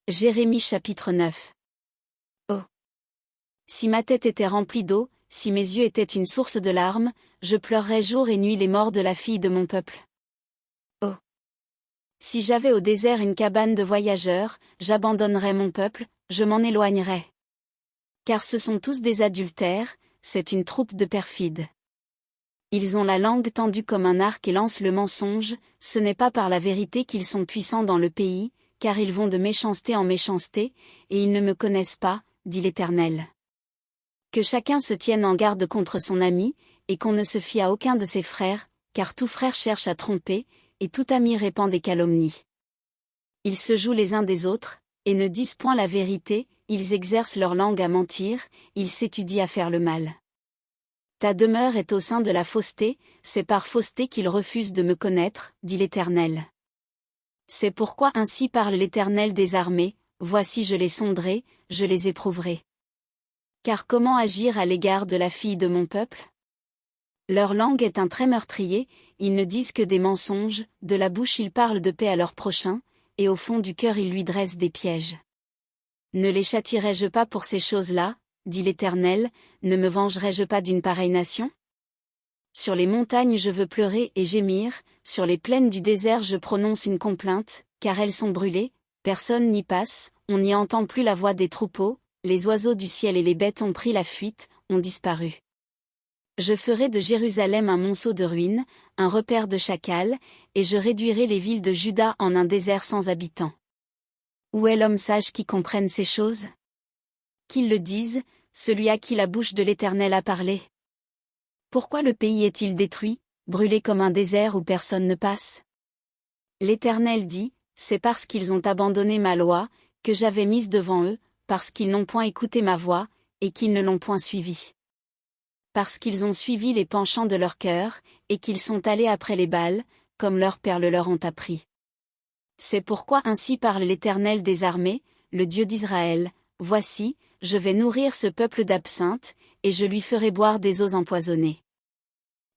Jérémie chapitre 9. Oh! Si ma tête était remplie d'eau, si mes yeux étaient une source de larmes, je pleurerais jour et nuit les morts de la fille de mon peuple. Oh! Si j'avais au désert une cabane de voyageurs, j'abandonnerais mon peuple, je m'en éloignerais. Car ce sont tous des adultères, c'est une troupe de perfides. Ils ont la langue tendue comme un arc et lancent le mensonge, ce n'est pas par la vérité qu'ils sont puissants dans le pays, car ils vont de méchanceté en méchanceté, et ils ne me connaissent pas, dit l'Éternel. Que chacun se tienne en garde contre son ami, et qu'on ne se fie à aucun de ses frères, car tout frère cherche à tromper, et tout ami répand des calomnies. Ils se jouent les uns des autres, et ne disent point la vérité, ils exercent leur langue à mentir, ils s'étudient à faire le mal. Ta demeure est au sein de la fausseté, c'est par fausseté qu'ils refusent de me connaître, dit l'Éternel. C'est pourquoi ainsi parle l'Éternel des armées, voici je les sonderai, je les éprouverai. Car comment agir à l'égard de la fille de mon peuple? Leur langue est un trait meurtrier, ils ne disent que des mensonges, de la bouche ils parlent de paix à leur prochain, et au fond du cœur ils lui dressent des pièges. Ne les châtierai-je pas pour ces choses-là, dit l'Éternel, ne me vengerai-je pas d'une pareille nation? Sur les montagnes je veux pleurer et gémir, sur les plaines du désert je prononce une complainte, car elles sont brûlées, personne n'y passe, on n'y entend plus la voix des troupeaux, les oiseaux du ciel et les bêtes ont pris la fuite, ont disparu. Je ferai de Jérusalem un monceau de ruines, un repère de chacals, et je réduirai les villes de Juda en un désert sans habitants. Où est l'homme sage qui comprenne ces choses? Qu'il le dise, celui à qui la bouche de l'Éternel a parlé. Pourquoi le pays est-il détruit, brûlé comme un désert où personne ne passe? L'Éternel dit, c'est parce qu'ils ont abandonné ma loi, que j'avais mise devant eux, parce qu'ils n'ont point écouté ma voix, et qu'ils ne l'ont point suivie. Parce qu'ils ont suivi les penchants de leur cœur, et qu'ils sont allés après les Baals, comme leurs pères le leur ont appris. C'est pourquoi ainsi parle l'Éternel des armées, le Dieu d'Israël, voici, je vais nourrir ce peuple d'absinthe, et je lui ferai boire des eaux empoisonnées.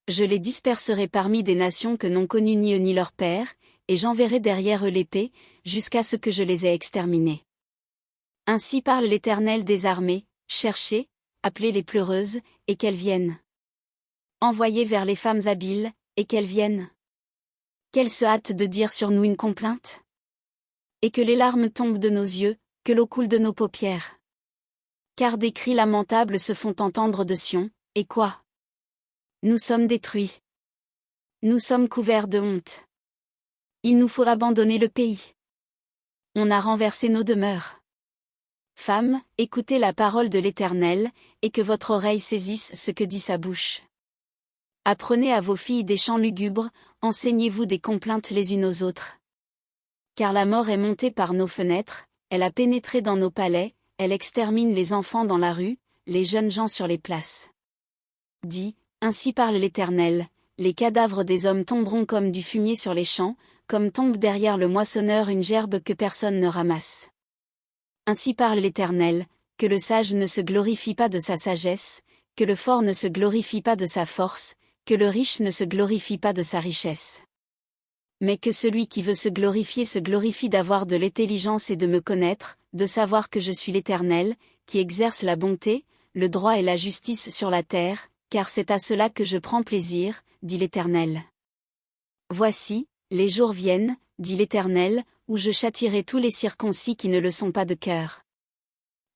Je les disperserai parmi des nations que n'ont connues ni eux ni leurs pères, et j'enverrai derrière eux l'épée, jusqu'à ce que je les ai exterminés. Ainsi parle l'Éternel des armées, cherchez, appelez les pleureuses, et qu'elles viennent. Envoyez vers les femmes habiles, et qu'elles viennent. Qu'elles se hâtent de dire sur nous une complainte. Et que les larmes tombent de nos yeux, que l'eau coule de nos paupières. Car des cris lamentables se font entendre de Sion, et quoi? Nous sommes détruits. Nous sommes couverts de honte. Il nous faut abandonner le pays. On a renversé nos demeures. Femmes, écoutez la parole de l'Éternel, et que votre oreille saisisse ce que dit sa bouche. Apprenez à vos filles des chants lugubres, enseignez-vous des complaintes les unes aux autres. Car la mort est montée par nos fenêtres, elle a pénétré dans nos palais, elle extermine les enfants dans la rue, les jeunes gens sur les places. Dis, ainsi parle l'Éternel, les cadavres des hommes tomberont comme du fumier sur les champs, comme tombe derrière le moissonneur une gerbe que personne ne ramasse. Ainsi parle l'Éternel, que le sage ne se glorifie pas de sa sagesse, que le fort ne se glorifie pas de sa force, que le riche ne se glorifie pas de sa richesse. Mais que celui qui veut se glorifie d'avoir de l'intelligence et de me connaître, de savoir que je suis l'Éternel, qui exerce la bonté, le droit et la justice sur la terre, car c'est à cela que je prends plaisir, dit l'Éternel. Voici, les jours viennent, dit l'Éternel, où je châtierai tous les circoncis qui ne le sont pas de cœur.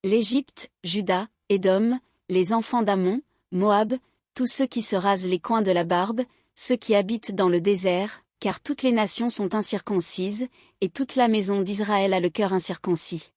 L'Égypte, Juda, Édom, les enfants d'Ammon, Moab, tous ceux qui se rasent les coins de la barbe, ceux qui habitent dans le désert, car toutes les nations sont incirconcises, et toute la maison d'Israël a le cœur incirconcis.